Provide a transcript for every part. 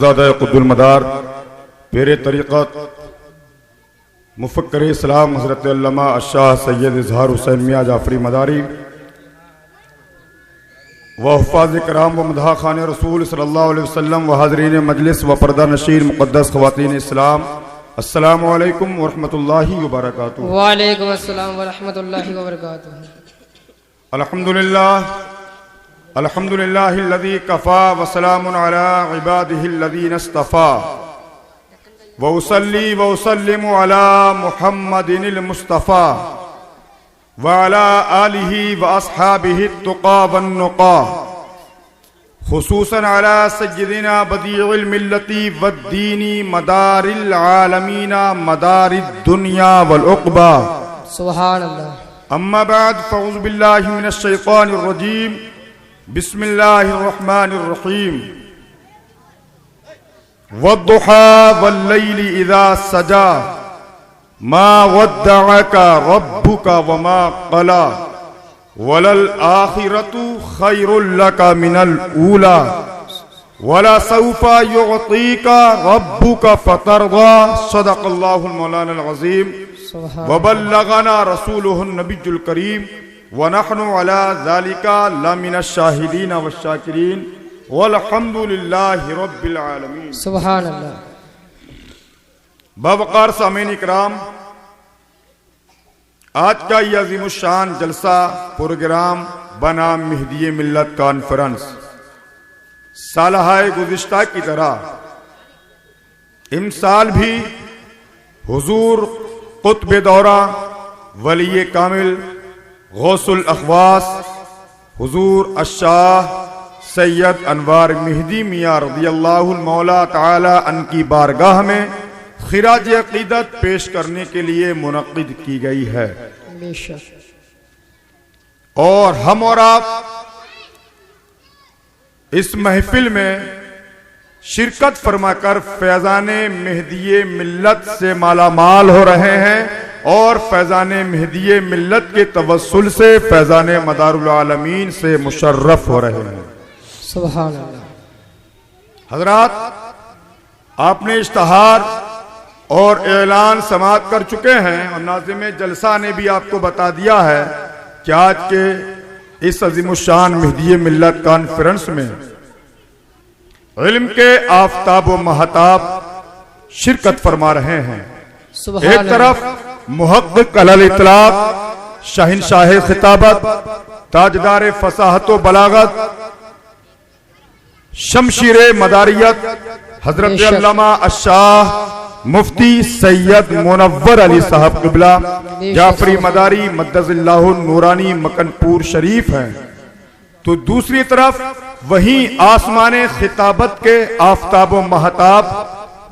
क़ुद्दुल मदार पेरे तरीक़त मुफ़क्किर इस्लाम हज़रत अल्लामा अशाह सैयद इज़हार हुसैन मियाँ जाफ़री मदारी व हुफ़ाज़ कराम व मदहा खान रसूल सल्लल्लाहु अलैहि वसल्लम व हाज़रीन मजलिस व पर्दा नशीर मुक़द्दस ख़वातीन इस्लाम, अस्सलामु अलैकुम व रहमतुल्लाहि व बरकातुहू। व अलैकुम अस्सलाम व रहमतुल्लाहि व बरकातुहू। अल्हम्दुलिल्लाह अल्हम्दुलिल्लाहिल्लज़ी कफ़ा व सलामुन अला इबादिहिल्लज़ीना इस्तफ़ा व उसल्ली व उसल्लिमु अला मुहम्मदिनिल मुस्तफ़ा व अला आलिहि व अस्हाबिहि तुक़ा वन नुक़ा खुसूसन अला सय्यदिना बदीउल मिल्लति वद्दीनी मदारिल आलमीना मदारिद दुनिया वल उक़बा। सुभान अल्लाह। अम्मा बाद फ़अऊज़ु बिल्लाहि मिनश शैतानिर रजीम। बिस्मिल्लाहिर रहमानिर रहीम। वद्दुहा वल्लैलि इज़ा सजा मा वद्दअका रब्बुका वमा क़ला वलल आखिरतु खैरुल लका मिनल ऊला वला सौफा युअतीका रब्बुका फतरदा। सदक़ल्लाहुल मौलानाल अज़ीम व बल्लगना रसूलुहुन नबियुल करीम व नहनु अला ज़ालिका लमिनश शाहिदीन व शाकिरीन वल्हम्दुलिल्लाहि रब्बिल आलमीन। सुभान अल्लाह। बावक़ार सामीन इकराम, आज का यह अज़ीमुश्शान जलसा प्रोग्राम बनाम मेहदी मिल्लत कॉन्फ्रेंस सालहाए गुज़िश्ता की तरह इमसाल भी हुजूर क़ुत्ब दौरा वली कामिल गौसुल अख़वास हुजूर अशाह सैयद अनवार मेहदी मियाँ रज़ियल्लाहु मौला ताला अनकी बारगाह में खिराज अक़ीदत पेश करने के लिए मुनक़्क़िद की गई है। और हम और आप इस महफिल में शिरकत फरमाकर फैज़ाने मेहदी मिल्लत से माला माल हो रहे हैं और फैज़ाने मेहदी मिल्लत के तवस्सुल से फैज़ाने मदारुल आलमीन से मुशर्रफ हो रहे हैं। सुभान अल्लाह। हज़रात, आपने इश्तहार और ऐलान समाअत कर चुके हैं और नाज़िम जलसा ने भी आपको बता दिया है कि आज के इस अज़ीमुश्शान मेहदी मिल्लत कॉन्फ्रेंस में इल्म के आफताब व महताब शिरकत फरमा रहे हैं। एक तरफ मुहक़्क़िक़ अलल इतलाक़ शहंशाह खिताबत ताजदार फसाहत व बलागत शमशीर मदारियत हज़रत अल्लामा अशाह मुफ्ती सैयद मुनव्वर अली साहब क़िबला जाफ़री मदारी मद्दज़िल्लाहु नूरानी मकनपुर शरीफ हैं, तो दूसरी तरफ वहीं आसमाने खिताबत के आफताब व महताब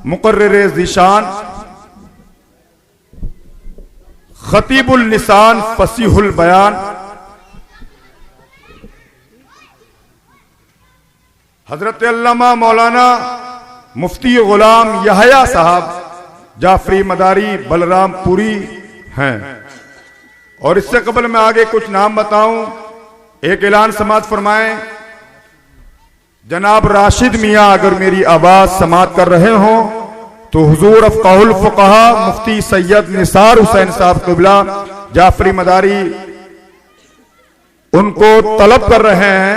मुक़र्रिर ज़ीशान ख़तीबुल निसान फ़सीहुल बयान हज़रत अल्लामा मौलाना मुफ्ती ग़ुलाम यहया साहब जाफ़री मदारी बलरामपुरी हैं। और इससे कबल मैं आगे कुछ नाम बताऊं, एक ऐलान समाअत फरमाएं। जनाब राशिद मियाँ अगर मेरी आवाज समाअत कर रहे हों तो हुजूर अफ़क़ाहुल फ़ुक़हा मुफ्ती सैयद निसार हुसैन साहब क़िबला जाफ़री मदारी उनको तलब कर रहे हैं।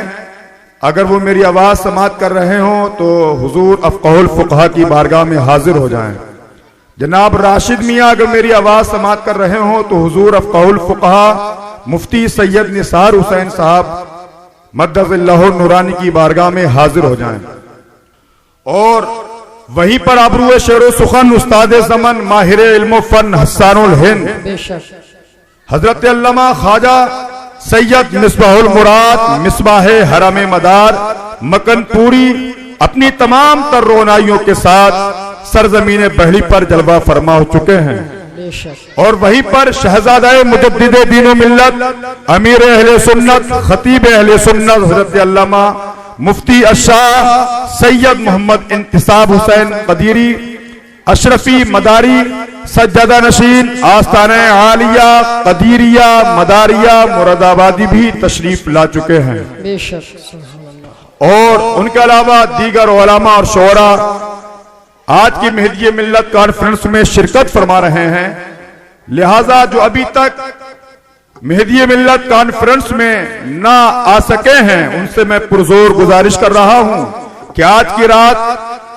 अगर वो मेरी आवाज समाअत कर रहे हों तो हुजूर अफ़क़ाहुल फ़ुक़हा की बारगाह में हाजिर हो जाएं। जनाब राशिद मियाँ अगर मेरी आवाज समाअत कर रहे हों तो हुजूर अफ़क़ाहुल फ़ुक़हा मुफ्ती सैयद निसार हुसैन साहब मद्दज़िल्लाहु नूरानी की बारगाह में हाजिर हो जाएं। और वहीं पर आबरूए शेर सुखन उस्ताद ज़मन माहिर इल्म फ़न हस्सानुल हिंद हज़रत अल्लामा ख्वाजा सैयद मिसबाहुल मुराद मिसबाह हरम मदार मकनपुरी अपनी तमाम तर रोनाइयों के साथ सरजमीन बहरी पर जलवा फरमा हो चुके हैं। और वहीं पर शहजादा मुजद्दिद दीन मिल्लत अमीर अहले सुन्नत खतीब अहले सुन्नत हज़रत अल्लामा मुफ्ती अशाह सैयद मोहम्मद इंतिसाब हुसैन कदीरी अशरफी मदारी सज्जदा नशीन आस्ताने आलिया कदीरिया मदारिया मुरादाबादी भी तशरीफ ला चुके हैं। और उनके अलावा दीगर उलमा और शोरा आज की मेहदी मिल्लत कॉन्फ्रेंस में शिरकत फरमा रहे हैं। लिहाजा जो अभी तक मेहदी मिल्लत कॉन्फ्रेंस में ना आ सके हैं उनसे मैं पुरजोर गुजारिश कर रहा हूं कि आज की रात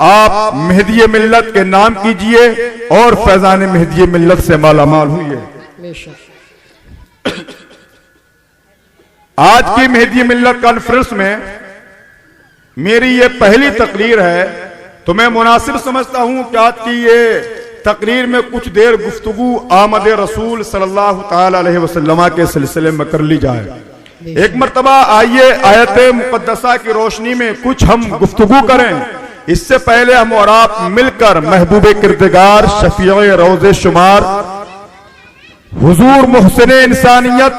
आप मेहदी मिल्लत के नाम कीजिए और फैजान मेहदी मिल्लत से मालामाल हुई है। बेशक आज की मेहदी मिल्लत कॉन्फ्रेंस में मेरी ये पहली तकरीर है, तो मैं मुनासिब समझता हूं कि आज की ये तकरीर में कुछ देर गुफ्तगू आमद रसूल सल्लल्लाहु ताला अलैहि वसल्लम के सिलसिले में कर ली जाए। एक मर्तबा आइए आयत मुकद्दसा की रोशनी में कुछ हम गुफ्तगू करें। इससे पहले हम और आप मिलकर महबूब किरदगार शफीए रोज़े शुमार हुजूर मुहसिन इंसानियत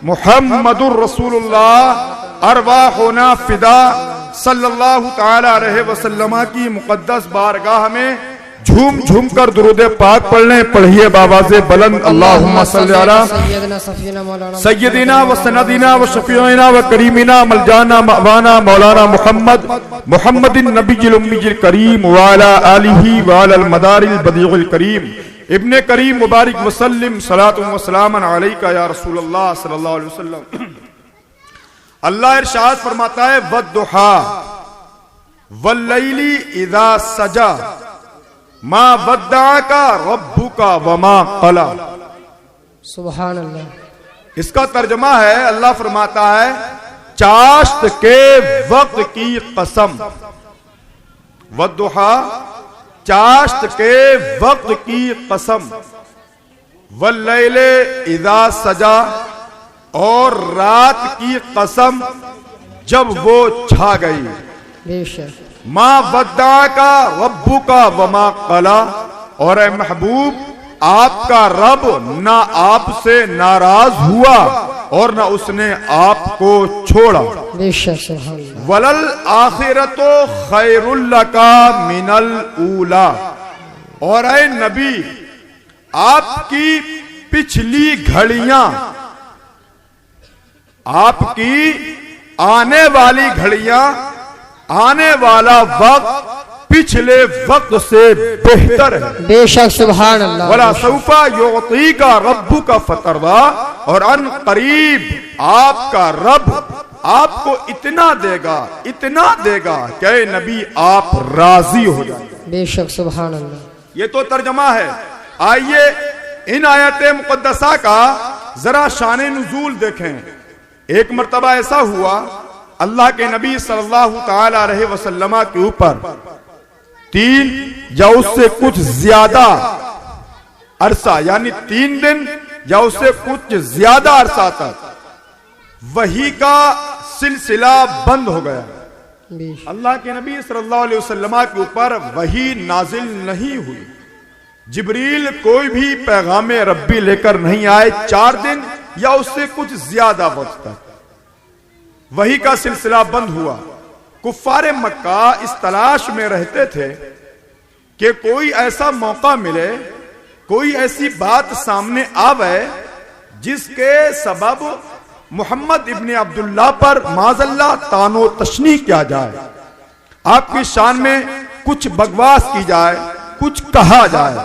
मुहम्मदुर रसूलुल्लाह अरवाहुना फिदा सल्लल्लाहु ताला अलैहि वसल्लम की मुकद्दस बारगाह में झूम झूम कर दुरूद पाक पढ़ने। पढ़िए बाबाज़े बुलंद अल्लाहुम्मा सल्ली अला सय्यदिना व सनदिना व शफीइना व करीमिना मलजाना मवाना मौलाना मुहम्मदिन नबील उम्मील करीम व अला आलिही व अलल मदारिल बदीउल करीम इब्ने करीम मुबारक वसल्लम सलातु व सलामन अलैका या रसूलल्लाह सल्लल्लाहु अलैहि वसल्लम। अल्लाह इरशाद फरमाता है वद्दुहा वल्लैली इज़ा सजा मा वद्दाका रब्बुका वमा क़ला। सुभान अल्लाह। इसका तर्जमा है, अल्लाह फरमाता है चाश्त के वक्त की कसम, वद्दुहा चाश्त के वक्त की कसम, वल्लैले इज़ा सजा और रात की कसम जब वो छा गई। बेशक माँ वद्दा का रब्बू का वमा कला, और ए महबूब आपका रब ना आपसे नाराज हुआ और ना उसने आपको छोड़ा। बेशक सुभान अल्लाह। वलल आखिरतो खैरुल लका मिनल ऊला, और ए नबी आपकी पिछली घड़ियां, आपकी आने वाली घड़ियां, आने वाला वक्त पिछले वक्त से बेहतर है। बेशक सुभान अल्लाह। वला सौफा युती का रब्बू का फतरदा, और अन करीब आपका रब आपको इतना देगा कि नबी आप राजी हो जाए। बेशक सुभान अल्लाह। ये तो तर्जमा है। आइए इन आयत मुकद्दसा का जरा शान नुजूल देखें। एक मर्तबा ऐसा हुआ, अल्लाह के नबी सल्लल्लाहु ताला अलैहि वसल्लम के ऊपर 3 या उससे कुछ ज्यादा अरसा, यानी 3 दिन या उससे कुछ ज्यादा अरसा तक वही का सिलसिला बंद हो गया। बेशक अल्लाह के नबी सल्लल्लाहु अलैहि वसल्लम के ऊपर वही नाजिल नहीं हुई। जिब्रील कोई भी पैगाम रब्बी लेकर नहीं आए 4 दिन या उससे कुछ ज्यादा वक्त तक वही का सिलसिला बंद हुआ। कुफ्फारे मक्का इस तलाश में रहते थे कि कोई ऐसा मौका मिले, कोई ऐसी बात सामने आवे जिसके सबब मोहम्मद इब्ने अब्दुल्लाह पर माज़ल्लाह तानो तशनी किया जाए, आपकी शान में कुछ बकवास की जाए, कुछ कहा जाए।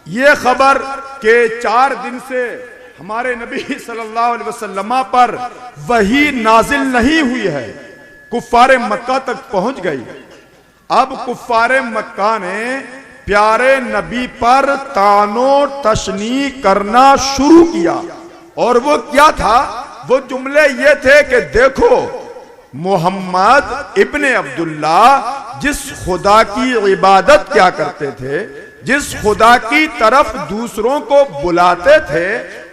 ये खबर के 4 दिन से हमारे नबी सल्लल्लाहु अलैहि वसल्लम पर वही नाजिल नहीं हुई है, कुफ्फारे मक्का तक पहुंच गई। अब कुफ्फारे मक्का ने प्यारे नबी पर तानो तशनी करना शुरू किया, और वो क्या था? वो जुमले ये थे कि देखो मोहम्मद इब्ने अब्दुल्ला जिस खुदा की इबादत क्या करते थे, जिस खुदा की तरफ दूसरों को बुलाते थे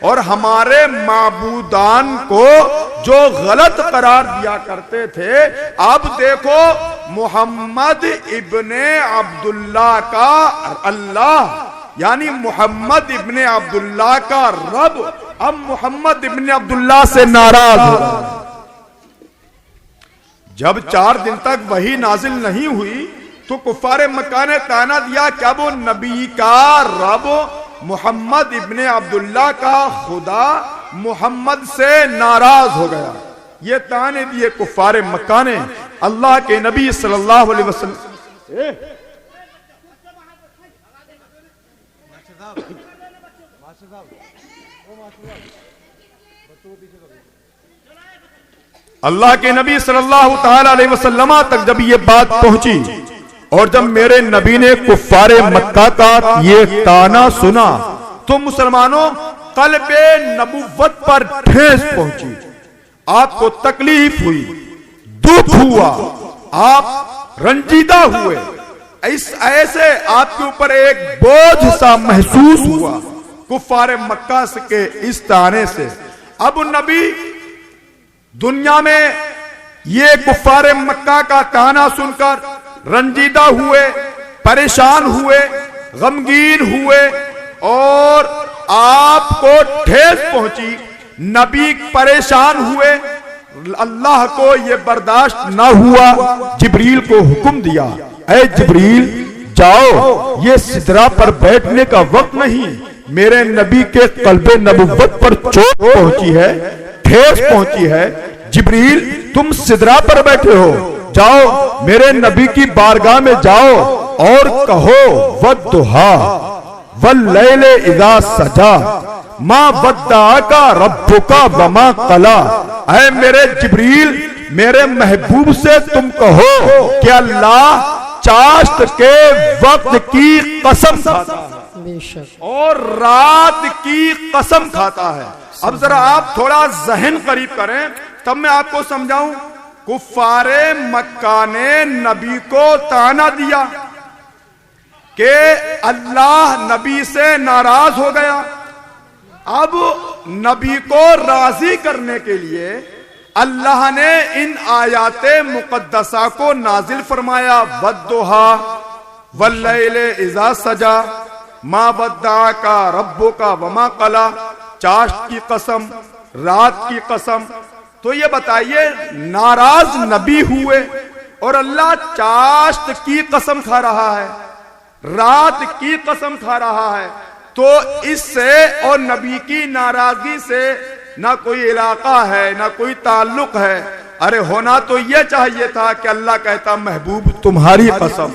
और हमारे माबूदान को जो गलत करार दिया करते थे, अब देखो मोहम्मद इब्ने अब्दुल्ला का अल्लाह यानी मोहम्मद इब्ने अब्दुल्ला का रब अब मोहम्मद इब्ने अब्दुल्ला से नाराज हो रहा है। जब 4 दिन तक वही नाजिल नहीं हुई तो कुफ्फारे मक्का ने ताना दिया, क्या वो नबी का रब मोहम्मद इब्ने अब्दुल्ला का खुदा मोहम्मद से नाराज हो गया। ये ताने दिए कुफ्फारे मक्का ने। अल्लाह के नबी सल्लल्लाहु अलैहि वसल्लम अल्लाह के नबी सल्लल्लाहु ताला अलैहि वसल्लम तक जब ये बात पहुंची और जब मेरे नबी ने कुफ्फारे मक्का का ये ताना सुना तो मुसलमानों कल्बे नबुव्वत पर ठेस पहुंची, आपको तकलीफ हुई, दुख हुआ, आप रंजीदा हुए, ऐसे आपके ऊपर एक बोझ सा महसूस हुआ कुफ्फारे मक्का के इस ताने से। अब नबी दुनिया में ये कुफ्फारे मक्का का ताना सुनकर रंजीदा हुए, परेशान हुए, गमगीन हुए और आपको ठेस पहुंची, नबी परेशान हुए, अल्लाह को ये बर्दाश्त ना हुआ, जिब्रील को हुक्म दिया, ऐ जिब्रील जाओ, ये सिदरा पर बैठने का वक्त नहीं, मेरे नबी के कल्बे नबुव्वत पर चोट पहुंची है, ठेस पहुंची है, जिब्रील तुम सिदरा पर बैठे हो, जाओ मेरे नबी की बारगाह में जाओ और कहो वद्दुहा वल्लैले इज़ा सजा मा वद्दाका रब्बुका वमा कला। ऐ मेरे जिब्रील, मेरे महबूब से तुम कहो कि अल्लाह चाश्त के वक्त की कसम खाता है और रात की कसम खाता है। अब जरा आप थोड़ा जहन करीब करें तब मैं आपको समझाऊं। कुफ्फारे मक्का ने नबी को ताना दिया कि अल्लाह नबी से नाराज हो गया। अब नबी को राजी करने के लिए अल्लाह ने इन आयाते मुकद्दसा को नाजिल फरमाया, वद्दुहा वल्लैले इज़ा सजा मा वद्दाका रब्बुका वमा कला, चाश्त की कसम, रात की कसम। तो ये बताइए, नाराज नबी हुए और अल्लाह चाश्त की कसम खा रहा है, रात की कसम खा रहा है, तो इससे और नबी की नाराजगी से ना कोई इलाका है ना कोई ताल्लुक है। अरे होना तो यह चाहिए था कि अल्लाह कहता महबूब तुम्हारी कसम,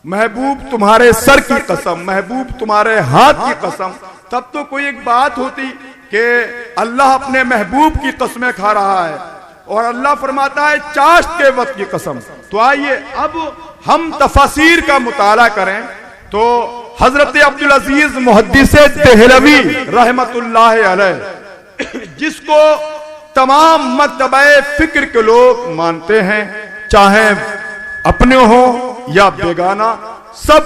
महबूब तुम्हारे सर की कसम, महबूब तुम्हारे हाथ की कसम, तब तो कोई एक बात होती कि अल्लाह अपने महबूब की कसमें खा रहा है और अल्लाह फरमाता है चाश्त के वक्त की कसम। तो आइए अब हम तफसीर का मुताला करें तो हजरत अब्दुल अजीज मुहद्दिस देहलवी रहमतुल्लाह अलैह, जिसको तमाम मकतबे फिक्र के लोग मानते हैं, चाहे अपने हो या बेगाना, सब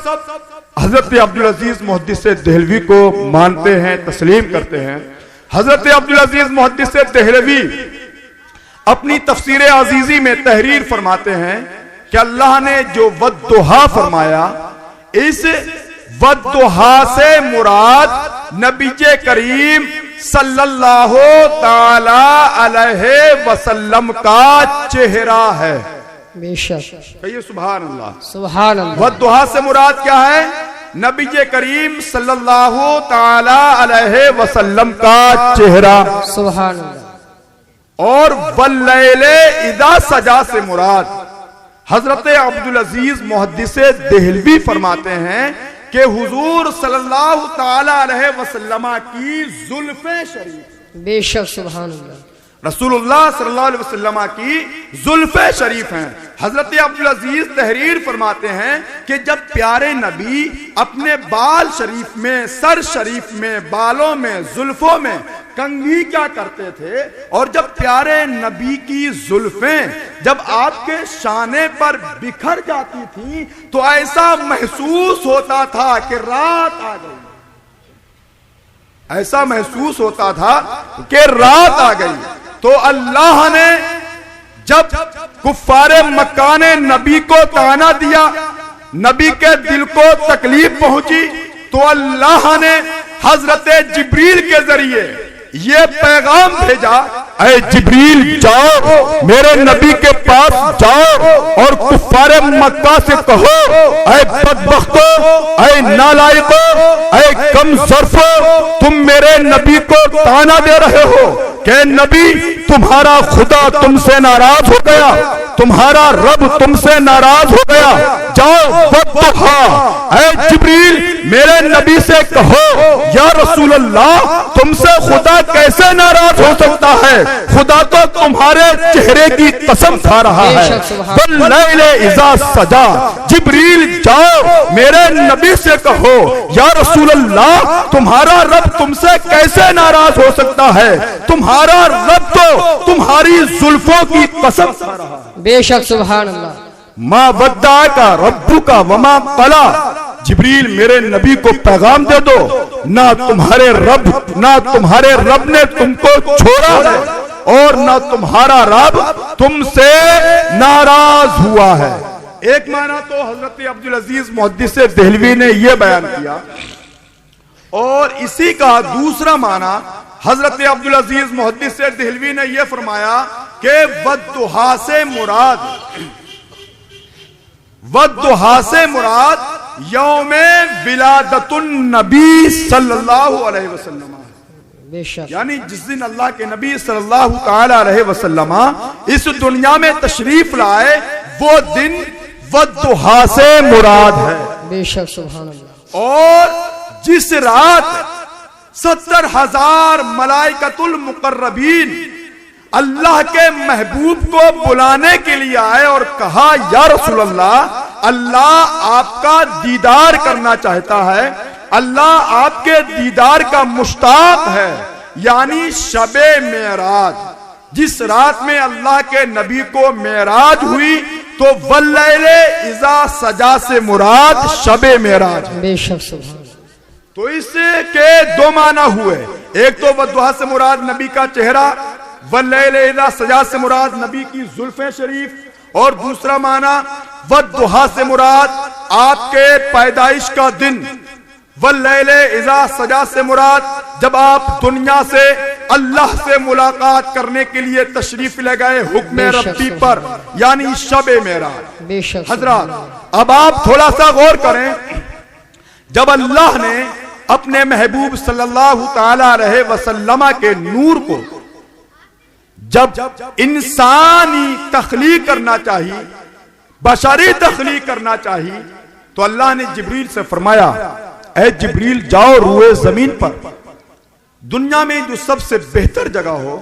हजरत अब्दुल अजीज मुहद्दिस देहलवी को मानते हैं, तस्लीम करते हैं। हजरत अब्दुल अजीज मुहद्दिस देहलवी अपनी तफसीर अजीजी में तहरीर फरमाते हैं कि अल्लाह ने जो वद्दुहा फरमाया, इस वद्दुहा से मुराद नबीजे करीम सल्लल्लाहु ताला अलैहि वसल्लम का चेहरा है। बेशक, कहिए सुभान अल्लाह, सुभान अल्लाह। वद्दुहा से मुराद क्या है? नबीजे करीम सल्लल्लाहु ताला अलैहि वसल्लम का चेहरा, सुभान अल्लाह। और वल्लैले इज़ा सजा से मुराद हजरत अब्दुल अजीज मुहद्दिस देहलवी फरमाते हैं कि हुजूर सल्लल्लाहु ताला अलैहि वसल्लम की जुल्फे शरीफ, बेशक सुभान अल्लाह, रसूलुल्लाह सल्लल्लाहु अलैहि वसल्लम की जुल्फे शरीफ हैं। हजरत अब्दुल अजीज तहरीर फरमाते हैं कि जब प्यारे नबी अपने बाल शरीफ में, सर शरीफ में, बालों में, जुल्फों में कंघी क्या करते थे, और जब प्यारे नबी की जुल्फें जब आपके शाने पर बिखर जाती थी तो ऐसा महसूस होता था कि रात आ गई, ऐसा महसूस होता था कि रात आ गई। तो अल्लाह ने जब कुफ्फारे मक्का ने नबी को ताना दिया, नबी के दिल को तकलीफ पहुंची, तो अल्लाह ने हजरत जिब्रील के जरिए ये पैगाम भेजा, ऐ जिब्रील जाओ मेरे नबी के पास जाओ और कुफ्फारे मक्का से कहो, ऐ बदबख्तो, ऐ नालायको, ऐ कम ज़र्फो, तुम मेरे नबी को ताना दे रहे हो कि नबी तुम्हारा खुदा तुमसे नाराज हो गया, तुम्हारा रब तुमसे नाराज हो गया, जाओ वद्दुहा, ऐ जिब्रील मेरे नबी से कहो या रसूल अल्लाह तुमसे खुदा कैसे नाराज हो सकता है, खुदा तो तुम्हारे चेहरे की कसम खा रहा है। वल्लैले इज़ा सजा, जिब्रील जाओ मेरे नबी से कहो या रसूल अल्लाह तुम्हारा रब तुमसे कैसे नाराज हो सकता है, तुम्हारा रब तो तुम्हारी जुल्फों की कसम खा रहा है। बेशक सुभान अल्लाह। मा वद्दा का रब्बू का वमा कला, जिब्रील मेरे नबी को पैगाम दे दो, ना तुम्हारे रब ने तुमको छोड़ा है और ना तुम्हारा रब तुमसे नाराज हुआ है। एक माना तो हजरत अब्दुल अजीज मुहद्दिस देहलवी ने यह बयान किया, और इसी का दूसरा माना हजरत अब्दुल अजीज मुहद्दिस देहलवी ने यह फरमाया कि वद्दुहा से मुराद यौमे विलादतुन नबी सल्लल्लाहु अलैहि वसल्लम, बेशक यानी जिस दिन अल्लाह के नबी सल्लल्लाहु ताला अलैहि वसल्लम इस दुनिया में तशरीफ लाए वो दिन वद्दुहा से मुराद है। बेशक सुभान अल्लाह। और जिस रात 70,000 मलाइकतुल मुकर्रबीन अल्लाह के महबूब को बुलाने के लिए आए और कहा या रसूल अल्लाह अल्लाह आपका दीदार करना चाहता है, अल्लाह आपके दीदार का मुश्ताक है, यानी शबे मेराज, जिस रात में अल्लाह के नबी को मेराज हुई तो वल्लैले इज़ा सजा से मुराद शबे मेराज। बेशक सुभान। तो इसके दो माना हुए, एक तो वद्दुहा से मुराद नबी का चेहरा, वल्लैले इज़ा सजा से मुराद नबी की जुल्फे शरीफ, और दूसरा माना वद्दुहा से मुराद आपके पैदाइश का दिन, वल्लैले इज़ा सजा से मुराद जब आप दुनिया से अल्लाह से मुलाकात करने के लिए तशरीफ ले गए हुक्म रब्बी पर, यानी शबे मेराज। हजरात अब आप थोड़ा सा गौर करें, जब अल्लाह ने अपने महबूब सल्लल्लाहु ताला अलैहि वसल्लम के नूर को जब इंसानी तख्लीक करना चाहिए, बशरी तख्लीक करना चाहिए, तो अल्लाह ने जिब्रील से फरमाया ऐ जिब्रील जाओ रूए जमीन पर, दुनिया में जो सबसे बेहतर जगह हो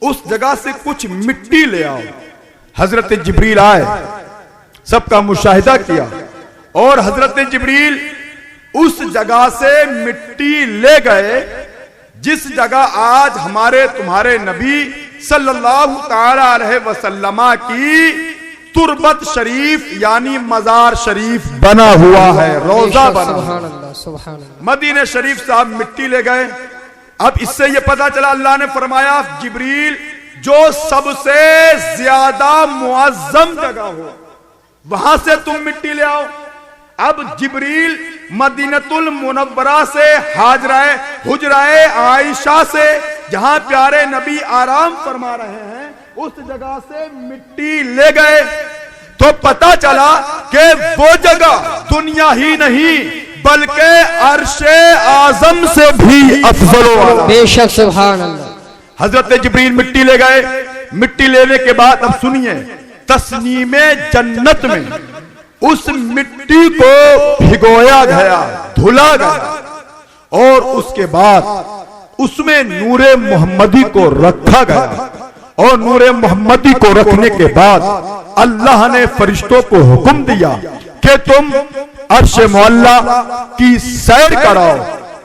उस जगह से कुछ मिट्टी ले आओ। हजरत जिब्रील आए, सबका मुशाहिदा किया और हजरत जिब्रील उस जगह से मिट्टी ले गए जिस जगह आज हमारे तुम्हारे नबी सल्लल्लाहु ताला अलैहि वसल्लम की तुरबत शरीफ यानी मजार शरीफ बना हुआ है, रोजा बना। सुभान अल्लाह, सुभान अल्लाह। मदीने शरीफ से आप मिट्टी ले गए। अब इससे यह पता चला, अल्लाह ने फरमाया जिब्रील जो सबसे ज्यादा मुअज्जम जगह हो वहां से तुम मिट्टी ले आओ। अब जिब्रील मदीनतुल मुनव्वरा से हुजराए आयशा से जहां प्यारे नबी आराम फरमा रहे हैं उस जगह से मिट्टी ले गए, तो पता चला कि वो जगह दुनिया ही नहीं बल्कि अर्शे आजम से भी अफजल वाला। बेशक सुभान अल्लाह। हजरत जिब्रील मिट्टी ले गए। मिट्टी लेने के बाद अब सुनिए, तस्नीमे जन्नत में उस मिट्टी को भिगोया गया, धुला गया और उसके बाद उसमें नूरे मोहम्मदी को रखा गया, और नूरे मोहम्मदी को रखने के बाद अल्लाह ने फरिश्तों को हुक्म दिया कि तुम अर्श मुअल्ला की सैर कराओ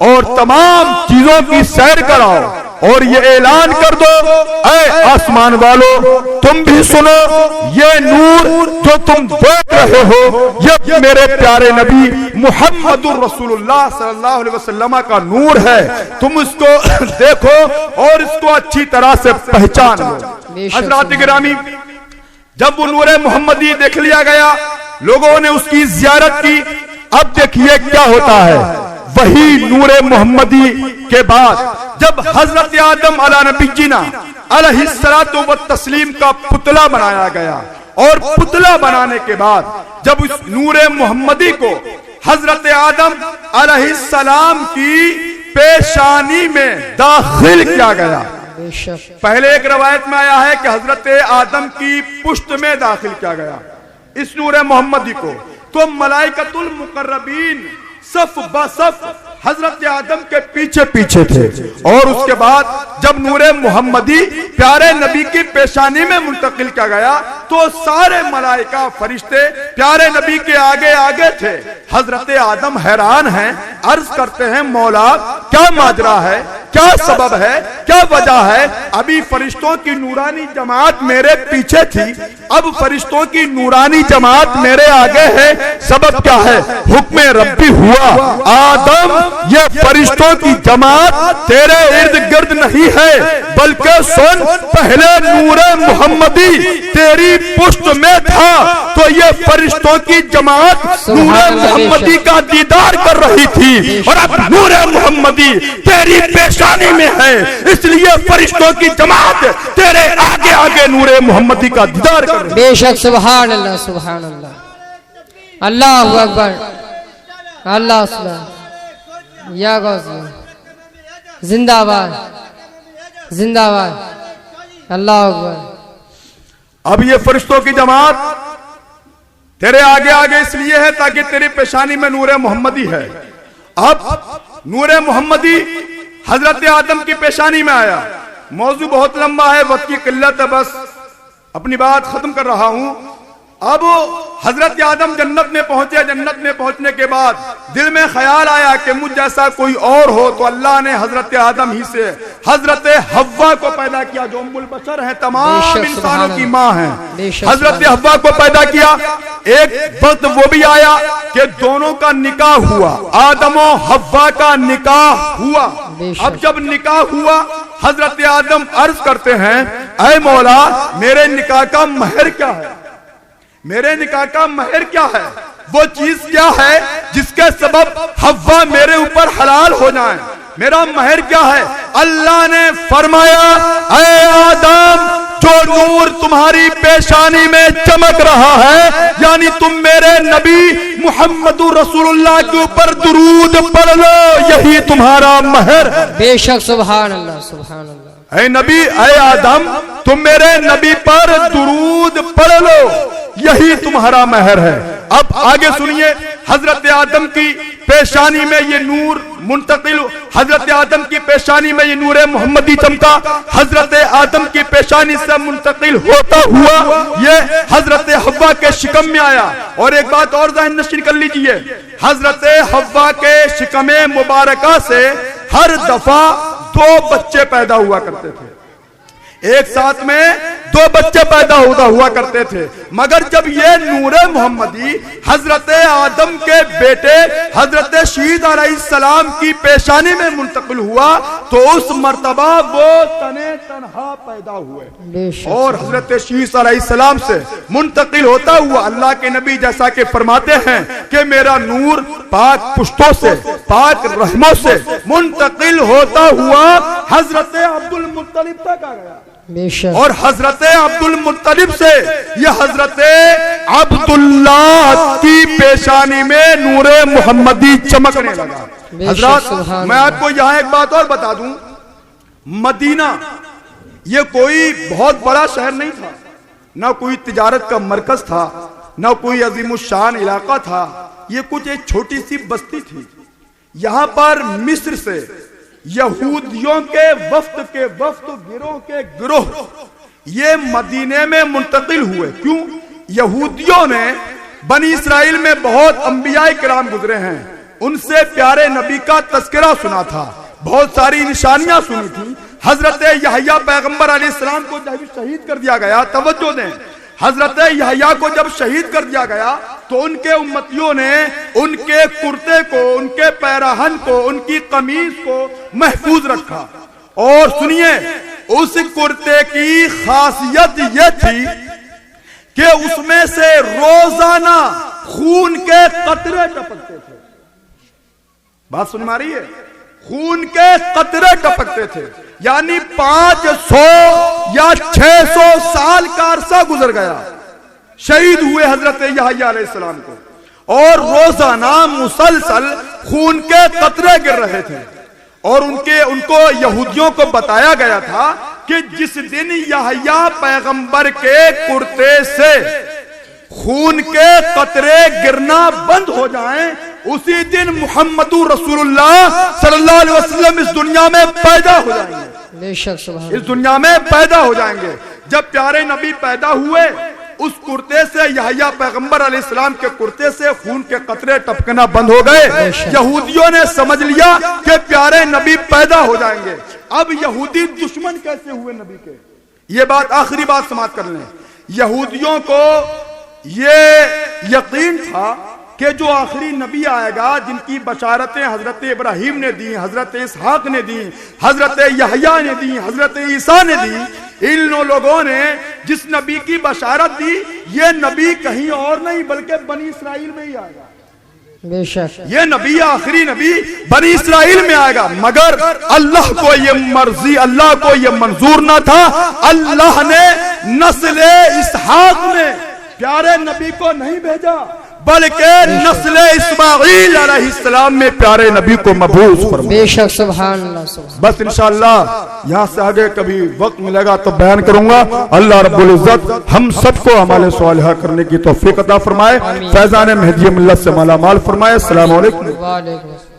और तमाम चीजों की सैर कराओ और ये ऐलान कर दो, ऐ आसमान वालों तुम भी सुनो, ये नूर जो तुम देख रहे हो ये मेरे प्यारे नबी मुहम्मदुर रसूलुल्लाह सल्लल्लाहु अलैहि वसल्लम का नूर है, तुम इसको देखो और इसको अच्छी तरह से पहचानो। हज़रात गिरामी, जब वो नूरे मोहम्मदी देख लिया गया, लोगों ने उसकी जियारत की। अब देखिए क्या होता है, वही नूरे मोहम्मदी के बाद जब हजरत आदम अला नबीना अलैहिस्सलातु व तस्लीम का पुतला बनाया गया, और पुतला बनाने के बाद जब उस नूरे मोहम्मदी को हजरत आदम अलैहिस्सलाम की पेशानी में दाखिल किया गया, बेशक पहले एक रवायत में आया है कि हजरत आदम की पुश्त में दाखिल किया गया इस नूर मोहम्मदी को, तो मलाइकतुल मुकर्रबीन सफ बसफ हजरत आदम के पीछे पीछे थे। और उसके बाद जब नूरे मोहम्मदी प्यारे नबी की पेशानी में मुंतकिल किया गया तो सारे मलाइका फरिश्ते प्यारे नबी के आगे आगे थे। हजरत आदम हैरान हैं, अर्ज करते हैं मौला क्या माजरा है, क्या सबब है, क्या वजह है? अभी फरिश्तों की नूरानी जमात मेरे पीछे थी, अब फरिश्तों की नूरानी जमात मेरे आगे है, सबब क्या है? हुक्म रब्बी हुआ आदम ये फरिश्तों की जमात तेरे इर्द गिर्द नहीं है, बल्कि सुन पहले नूरे मोहम्मदी तेरी पुश्त में था तो ये फरिश्तों की जमात नूरे मोहम्मदी का दीदार कर रही थी और अब नूरे मोहम्मदी तेरी पेशानी में है, इसलिए फरिश्तों की जमात तेरे आगे आगे नूरे मोहम्मदी का दीदार कर रही है। बेशक सुभान अल्लाह सुभान अल्लाह अल्लाहु अकबर अल्लाह सुभान या गौस जिंदाबाद जिंदाबाद अल्लाह अकबर। अब ये फरिश्तों की जमात तेरे आगे आगे इसलिए है ताकि तेरी पेशानी में नूरे मोहम्मदी है। अब नूरे मोहम्मदी हजरत आदम की पेशानी में आया। मौजू बहुत लंबा है, वक्त की किल्लत है, बस अपनी बात खत्म कर रहा हूं। अब हजरत आदम जन्नत में पहुंचे। जन्नत में पहुंचने के बाद दिल में ख्याल आया कि मुझ जैसा कोई और हो, तो अल्लाह ने हजरत आदम ही से हजरत हव्वा को पैदा किया जो उम्मुल बशर है, तमाम इंसानों की माँ है। हजरत हव्वा को पैदा किया। एक वक्त वो भी आया कि दोनों का निकाह हुआ, आदम और हव्वा का निकाह हुआ। अब जब निकाह हुआ हजरत आदम अर्ज करते हैं ऐ मौला मेरे निकाह का महर क्या है, मेरे निकाह का महर क्या है, वो चीज क्या है जिसके सबब हव्वा मेरे ऊपर हलाल हो जाए, मेरा महर क्या है? अल्लाह ने फरमाया ऐ आदम जो नूर तुम्हारी पेशानी में चमक रहा है, यानी तुम मेरे नबी मुहम्मदुर रसूलुल्लाह के ऊपर दुरूद पढ़ लो, यही तुम्हारा महर है। बेशक सुभान अल्लाह सुभान अल्लाह। ऐ नबी ऐ आदम तुम मेरे नबी पर दुरूद पढ़ लो, यही तुम्हारा महर है। अब आगे सुनिए, हजरत आदम की पेशानी में ये नूर मुंतकिल, हजरत आदम की पेशानी में ये नूर मोहम्मदी चमका, हजरत आदम की पेशानी से मुंतकिल होता हुआ ये हजरत हव्वा के शिकम में आया। और एक बात और ज़हन नशीन कर लीजिए, हजरत हव्वा के शिकमे मुबारका से हर दफा 2 बच्चे पैदा हुआ करते थे, एक साथ में 2 बच्चे पैदा हुआ करते थे। मगर जब ये नूरे मोहम्मदी हजरत आदम के बेटे हजरत शीद अलैहिस्सलाम की पेशानी में मुंतकिल हुआ तो उस मर्तबा वो तने तनहा पैदा हुए और हजरत शीद अलैहिस्सलाम से मुंतकिल होता हुआ अल्लाह के नबी जैसा कि फरमाते हैं कि मेरा नूर पाक पुश्तों से पाक रहमों से मुंतकिल होता हुआ हजरत अब्दुल मुत्तलिब तक आ गया। और हजरत अब्दुल मुत्तलिब से यह हजरत अब्दुल्लाह की पेशानी में नूरे मोहम्मदी चमकने लगा। हजरत मैं आपको यहाँ एक बात और बता दूं, मदीना ये कोई बहुत बड़ा शहर नहीं था, ना कोई तिजारत का मरकज था, ना कोई अजीमुशान इलाका था, ये कुछ एक छोटी सी बस्ती थी। यहाँ पर मिस्र से यहूदियों के वफ्द गिरोह के गिरोह ये मदीने में मुंतकिल हुए। क्यों? यहूदियों ने बनी इसराइल में बहुत अंबिया किराम गुजरे हैं, उनसे प्यारे नबी का तस्करा सुना था, बहुत सारी निशानियां सुनी थी। हजरत यहया पैगंबर अलैहिस्सलाम को जब शहीद कर दिया गया, तवज्जो दें, हजरत यहया को जब शहीद कर दिया गया तो उनके उम्मतियों ने उनके कुर्ते को, उनके पैराहन को, उनकी कमीज को महफूज रखा। और सुनिए, उस कुर्ते की खासियत यह थी कि उसमें से रोजाना खून के कतरे टपकते थे। बात सुन मारी है, खून के कतरे टपकते थे, यानी 500 या 600 साल का अरसा गुजर गया, शहीद हुए हजरत यहया अलैहिस्सलाम को, और रोजाना मुसलसल खून के कतरे गिर रहे थे। और उनको यहूदियों को बताया गया था कि जिस दिन यहया पैगंबर के कुर्ते से खून के कतरे गिरना बंद हो जाएं, उसी दिन मुहम्मदुर रसूलुल्लाह सल्लल्लाहु अलैहि वसल्लम इस दुनिया में पैदा हो जाएंगे। बेशक सुभान इस दुनिया में पैदा हो जाएंगे। जब प्यारे नबी पैदा हुए, उस कुर्ते से यहया पैगंबर अलैहिस्सलाम के कुर्ते से खून के कतरे टपकना बंद हो गए। यहूदियों ने समझ लिया कि प्यारे नबी पैदा हो जाएंगे। अब यहूदी दुश्मन कैसे हुए नबी के, ये बात आखिरी बात समाप्त कर लें। यहूदियों को ये यकीन था कि जो आखिरी नबी आएगा, जिनकी बशारतें हजरत इब्राहिम ने दी, हजरत इसहाक ने दी, हजरत यहया ने दी, हजरत ईसा ने दी, इन लोगों ने जिस नबी की बशारत दी, ये नबी कहीं और नहीं बल्कि बनी इसराइल में ही आएगा। बेशक ये नबी आखिरी नबी बनी इसराइल में आएगा। मगर अल्लाह को ये मर्जी, अल्लाह को ये मंजूर ना था। अल्लाह ने नस्ल इसहाक में प्यारे नबी को नहीं भेजा, बल्कि नस्ल इस्माईल अलैहिस्सलाम में प्यारे नबी को मबूस फरमाया। बेशक सुभान अल्लाह सुभान। बस इंशाअल्लाह यहाँ से आगे कभी वक्त मिलेगा तो बयान करूंगा। अल्लाह रब्बुल इज्जत हम सबको अमाल सालिहा करने की तौफीक अता फरमाए, फैजान महदी मिल्लत से माला माल फरमाए। अस्सलाम वालेकुम। वालेकुम।